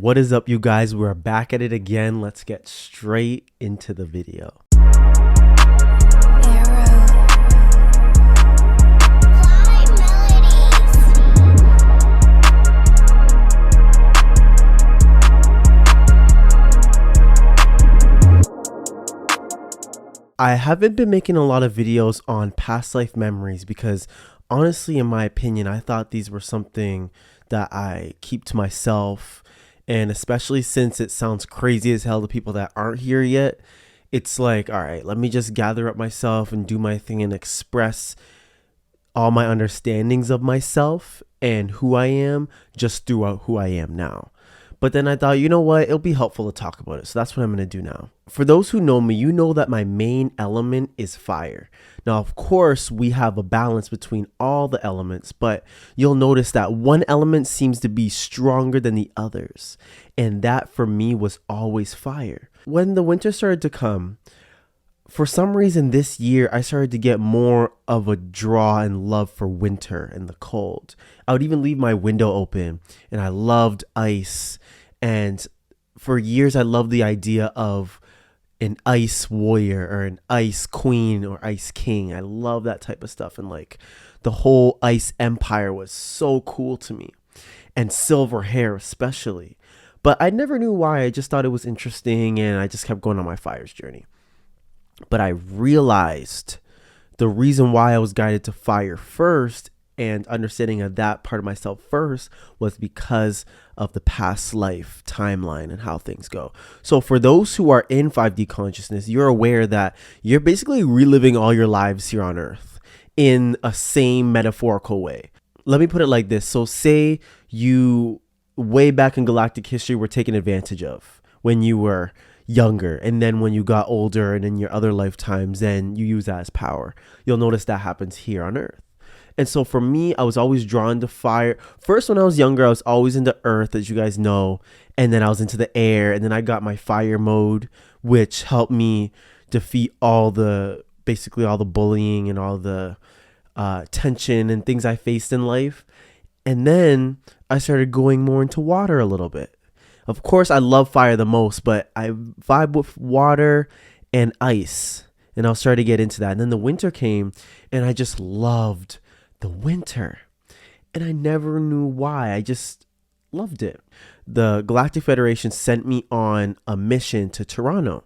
What is up, you guys? We're back at it again. Let's get straight into the video. I haven't been making a lot of videos on past life memories because honestly, in my opinion, I thought these were something that I keep to myself. And especially since it sounds crazy as hell to people that aren't here yet, it's like, all right, let me just gather up myself and do my thing and express all my understandings of myself and who I am just throughout who I am now. But then I thought, you know what, it'll be helpful to talk about it. So that's what I'm going to do now. For those who know me, you know that my main element is fire. Now, of course, we have a balance between all the elements, but you'll notice that one element seems to be stronger than the others. And that for me was always fire. When the winter started to come, for some reason this year, I started to get more of a draw and love for winter and the cold. I would even leave my window open and I loved ice. And for years, I loved the idea of an ice warrior or an ice queen or ice king. I love that type of stuff. And like the whole ice empire was so cool to me, and silver hair especially. But I never knew why. I just thought it was interesting and I just kept going on my fires journey. But I realized the reason why I was guided to fire first and understanding of that part of myself first was because of the past life timeline and how things go. So for those who are in 5D consciousness, you're aware that you're basically reliving all your lives here on Earth in a same metaphorical way. Let me put it like this. So say you way back in galactic history were taken advantage of when you were younger, and then when you got older and in your other lifetimes, then you use that as power. You'll notice that happens here on Earth. And so for me, I was always drawn to fire. First, when I was younger, I was always into earth, as you guys know, and then I was into the air, and then I got my fire mode, which helped me defeat basically all the bullying and all the tension and things I faced in life. And then I started going more into water a little bit. Of course, I love fire the most, but I vibe with water and ice, and I'll start to get into that. And then the winter came, and I just loved the winter, and I never knew why. I just loved it. The Galactic Federation sent me on a mission to Toronto,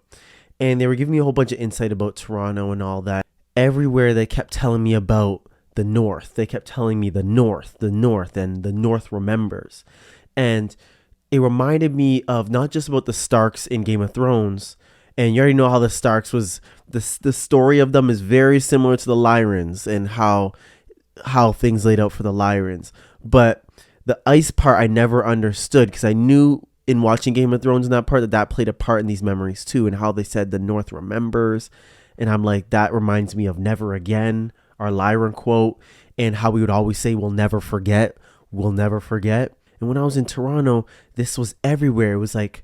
and they were giving me a whole bunch of insight about Toronto and all that. Everywhere they kept telling me about the North. They kept telling me the North, and the North remembers. And it reminded me of not just about the Starks in Game of Thrones. And you already know how the Starks was, the story of them is very similar to the Lyrans and how things laid out for the Lyrans. But the ice part I never understood, because I knew in watching Game of Thrones in that part that played a part in these memories too, and how they said the North remembers. And I'm like, that reminds me of Never Again, our Lyran quote, and how we would always say, we'll never forget. And when I was in Toronto, this was everywhere. It was like,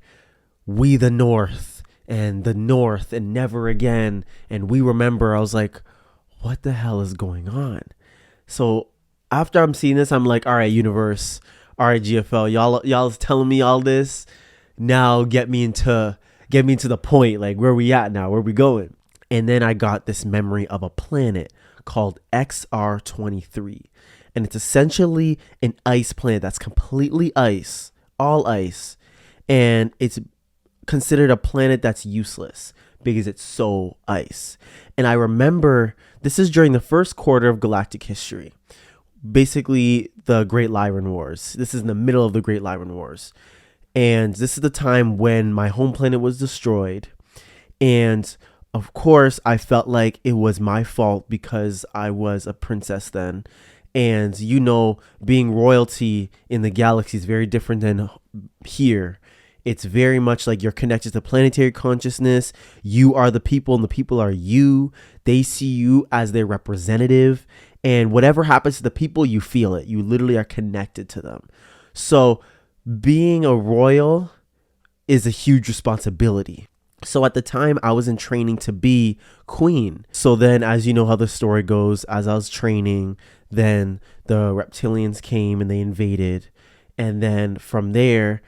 we the North and Never Again. And we remember. I was like, what the hell is going on? So after I'm seeing this, I'm like, all right, universe, all right, GFL, y'all is telling me all this. Now get me into the point. Like, where we at now? Where we going? And then I got this memory of a planet called XR23. And it's essentially an ice planet that's completely ice, all ice. And it's considered a planet that's useless because it's so ice. And I remember this is during the first quarter of galactic history, basically the Great Lyran Wars. This is in the middle of the Great Lyran Wars. And this is the time when my home planet was destroyed. And of course, I felt like it was my fault because I was a princess then. And, you know, being royalty in the galaxy is very different than here. It's very much like you're connected to planetary consciousness. You are the people and the people are you. They see you as their representative. And whatever happens to the people, you feel it. You literally are connected to them. So being a royal is a huge responsibility. So at the time, I was in training to be queen. So then, as you know how the story goes, as I was training, then the reptilians came and they invaded. And then from there,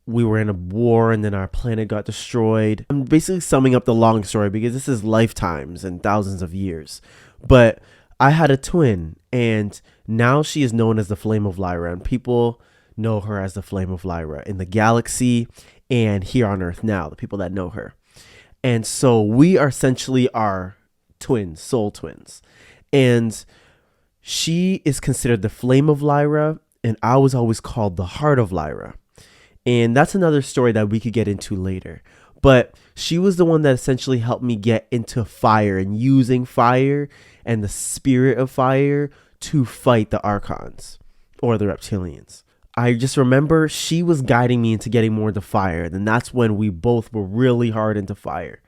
we were in a war and then our planet got destroyed. I'm basically summing up the long story because this is lifetimes and thousands of years. But I had a twin, and now she is known as the Flame of Lyra. People know her as the Flame of Lyra in the galaxy and here on Earth now, the people that know her. And so we are essentially our twins, soul twins. And she is considered the Flame of Lyra, and I was always called the Heart of Lyra. And that's another story that we could get into later. But she was the one that essentially helped me get into fire and using fire and the spirit of fire to fight the Archons or the reptilians. I just remember she was guiding me into getting more into fire. And that's when we both were really hard into fire.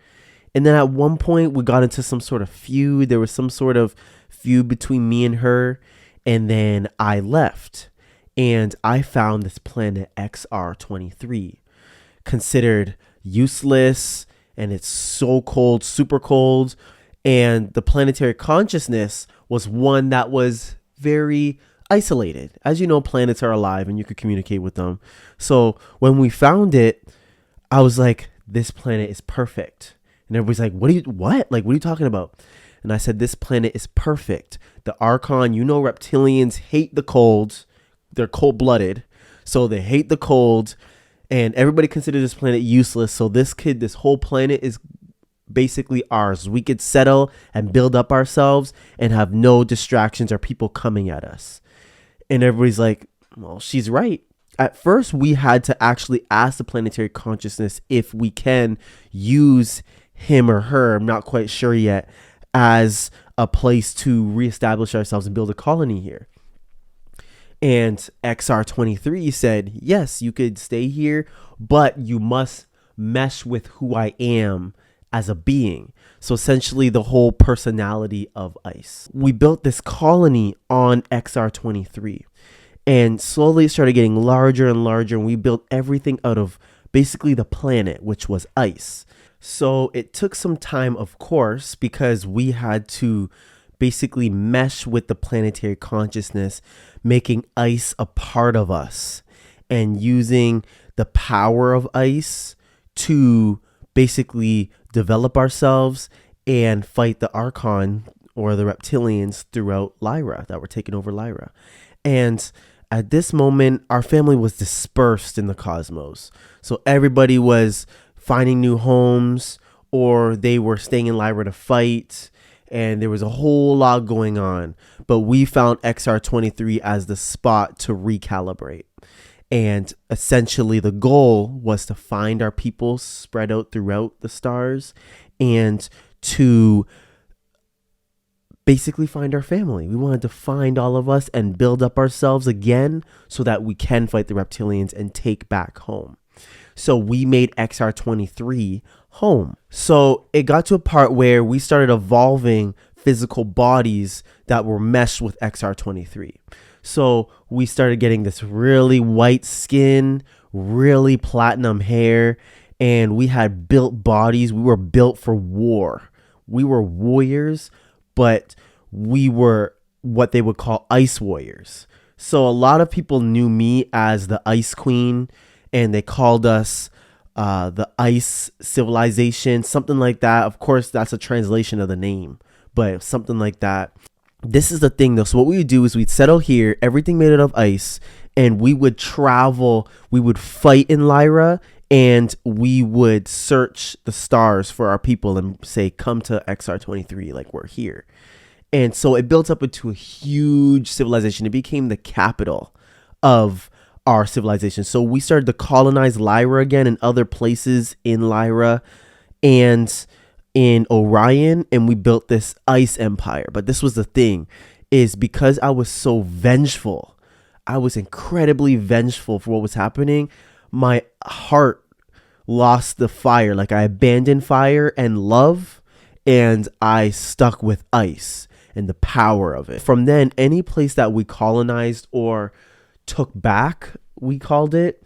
And then at one point we got into some sort of feud. There was some sort of feud between me and her. And then I left. And I found this planet XR23, considered useless, and it's so cold, super cold. And the planetary consciousness was one that was very isolated. As you know, planets are alive and you could communicate with them. So when we found it, I was like, this planet is perfect. And everybody's like, what? Like, what are you talking about? And I said, this planet is perfect. The Archon, reptilians hate the cold. They're cold-blooded, so they hate the cold, and everybody considers this planet useless. So this whole planet is basically ours. We could settle and build up ourselves and have no distractions or people coming at us. And everybody's like, well, she's right. At first, we had to actually ask the planetary consciousness if we can use him or her, I'm not quite sure yet, as a place to reestablish ourselves and build a colony here. And XR23 said, yes, you could stay here, but you must mesh with who I am as a being. So essentially the whole personality of ice. We built this colony on XR23, and slowly it started getting larger and larger. And we built everything out of basically the planet, which was ice. So it took some time, of course, because we had to basically mesh with the planetary consciousness, making ice a part of us and using the power of ice to basically develop ourselves and fight the Archon or the reptilians throughout Lyra that were taking over Lyra. And at this moment, our family was dispersed in the cosmos. So everybody was finding new homes, or they were staying in Lyra to fight. And there was a whole lot going on, but we found XR23 as the spot to recalibrate. And essentially the goal was to find our people spread out throughout the stars and to basically find our family. We wanted to find all of us and build up ourselves again so that we can fight the reptilians and take back home. So we made XR23 home. So it got to a part where we started evolving physical bodies that were meshed with XR23. So we started getting this really white skin, really platinum hair, and we had built bodies. We were built for war. We were warriors, but we were what they would call ice warriors. So a lot of people knew me as the Ice Queen, and they called us the Ice Civilization, something like that. Of course, that's a translation of the name, but something like that. This is the thing, though. So what we would do is we'd settle here, everything made out of ice, and we would travel. We would fight in Lyra, and we would search the stars for our people and say, come to XR23, like we're here. And so it built up into a huge civilization. It became the capital of our civilization. So we started to colonize Lyra again and other places in Lyra and in Orion, and we built this ice empire. But this was the thing, is because I was so vengeful, I was incredibly vengeful for what was happening, my heart lost the fire. Like, I abandoned fire and love, and I stuck with ice and the power of it. From then, any place that we colonized or took back, we called it,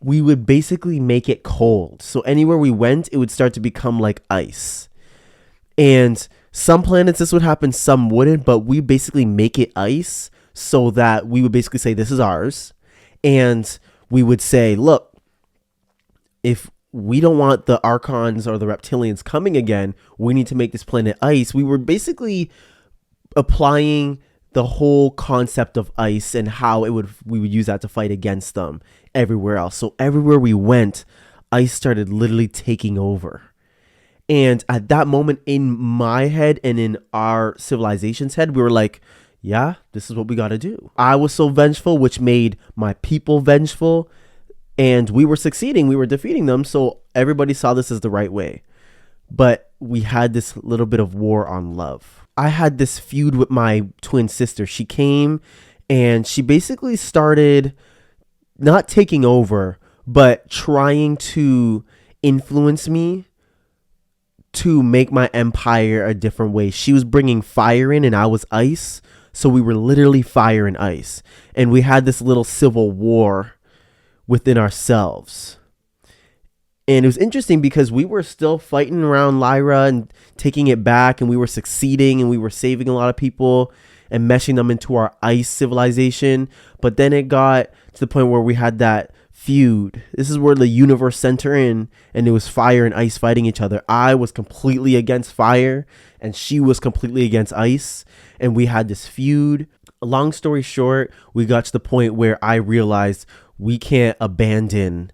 we would basically make it cold. So anywhere we went, it would start to become like ice. And some planets this would happen, some wouldn't, but we basically make it ice so that we would basically say, this is ours. And we would say, look, if we don't want the Archons or the reptilians coming again, we need to make this planet ice. We were basically applying the whole concept of ice and how we would use that to fight against them everywhere else. So everywhere we went, ice started literally taking over. And at that moment in my head and in our civilization's head, we were like, yeah, this is what we got to do. I was so vengeful, which made my people vengeful. And we were succeeding. We were defeating them. So everybody saw this as the right way. But we had this little bit of war on love. I had this feud with my twin sister. She came and she basically started not taking over, but trying to influence me to make my empire a different way. She was bringing fire in and I was ice. So we were literally fire and ice. And we had this little civil war within ourselves. And it was interesting because we were still fighting around Lyra and taking it back, and we were succeeding and we were saving a lot of people and meshing them into our ice civilization. But then it got to the point where we had that feud. This is where the universe center in, and it was fire and ice fighting each other. I was completely against fire and she was completely against ice, and we had this feud. Long story short, we got to the point where I realized we can't abandon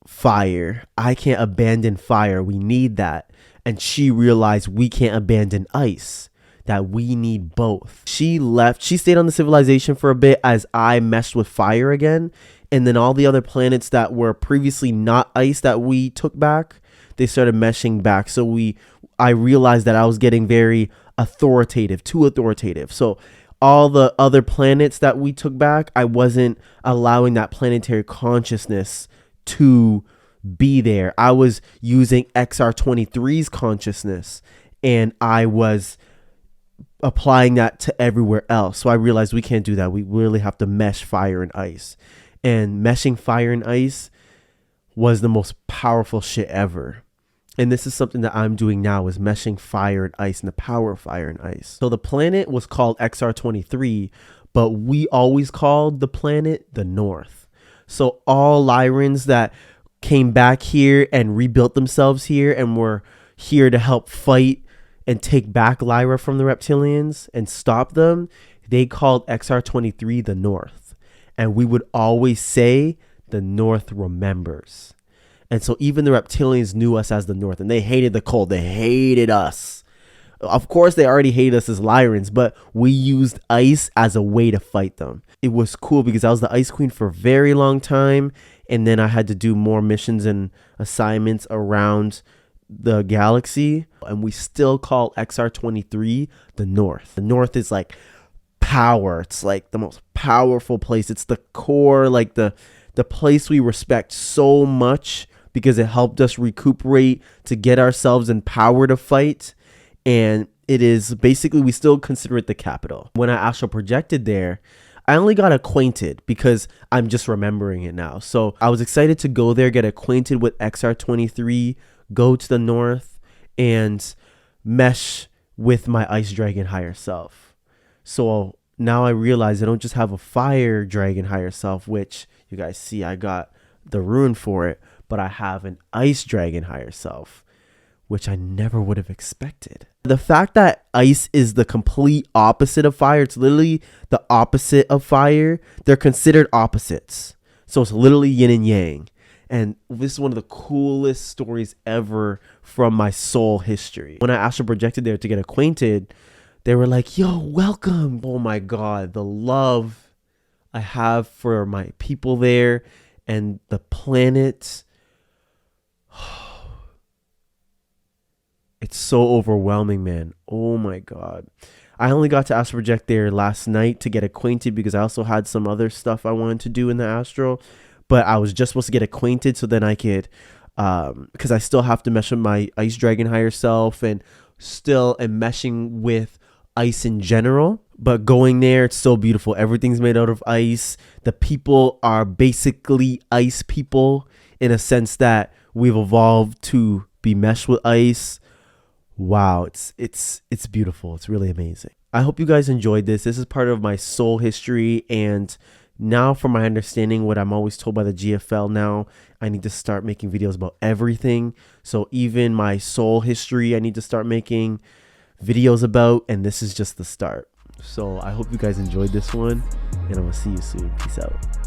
fire. I can't abandon fire. We need that. And she realized we can't abandon ice, that we need both. She left. She stayed on the civilization for a bit as I meshed with fire again. And then all the other planets that were previously not ice that we took back, they started meshing back. So I realized that I was getting very authoritative, too authoritative. So all the other planets that we took back, I wasn't allowing that planetary consciousness to be there. I was using XR23's consciousness and I was applying that to everywhere else. So I realized we can't do that. We really have to mesh fire and ice. And meshing fire and ice was the most powerful shit ever. And this is something that I'm doing now, is meshing fire and ice and the power of fire and ice. So the planet was called XR23, but we always called the planet the North. So all Lyrans that came back here and rebuilt themselves here and were here to help fight and take back Lyra from the reptilians and stop them, they called XR23 the North. And we would always say the North remembers. And so even the reptilians knew us as the North, and they hated the cold. They hated us. Of course, they already hated us as Lyrans, but we used ice as a way to fight them. It was cool because I was the Ice Queen for a very long time. And then I had to do more missions and assignments around the galaxy. And we still call XR23 the North. The North is like power. It's like the most powerful place. It's the core, like the place we respect so much because it helped us recuperate to get ourselves in power to fight. And it is basically, we still consider it the capital. When I astral projected there, I only got acquainted because I'm just remembering it now. So I was excited to go there, get acquainted with XR23, go to the North, and mesh with my ice dragon higher self. So now I realize I don't just have a fire dragon higher self, which you guys see I got the rune for it, but I have an ice dragon higher self, which I never would have expected. The fact that ice is the complete opposite of fire, it's literally the opposite of fire. They're considered opposites. So it's literally yin and yang. And this is one of the coolest stories ever from my soul history. When I astral projected there to get acquainted, they were like, yo, welcome. Oh my God, the love I have for my people there and the planet. It's so overwhelming, man. Oh my God. I only got to astral project there last night to get acquainted because I also had some other stuff I wanted to do in the astral. But I was just supposed to get acquainted so then I could, because I still have to mesh with my ice dragon higher self and still am meshing with ice in general. But going there, it's so beautiful. Everything's made out of ice. The people are basically ice people in a sense that we've evolved to be meshed with ice. Wow, it's beautiful. It's really amazing. I hope you guys enjoyed this. This is part of my soul history and now from my understanding, what I'm always told by the GFL now, I need to start making videos about everything. So even my soul history, I need to start making videos about, and this is just the start. So I hope you guys enjoyed this one, and I'm gonna see you soon. Peace out.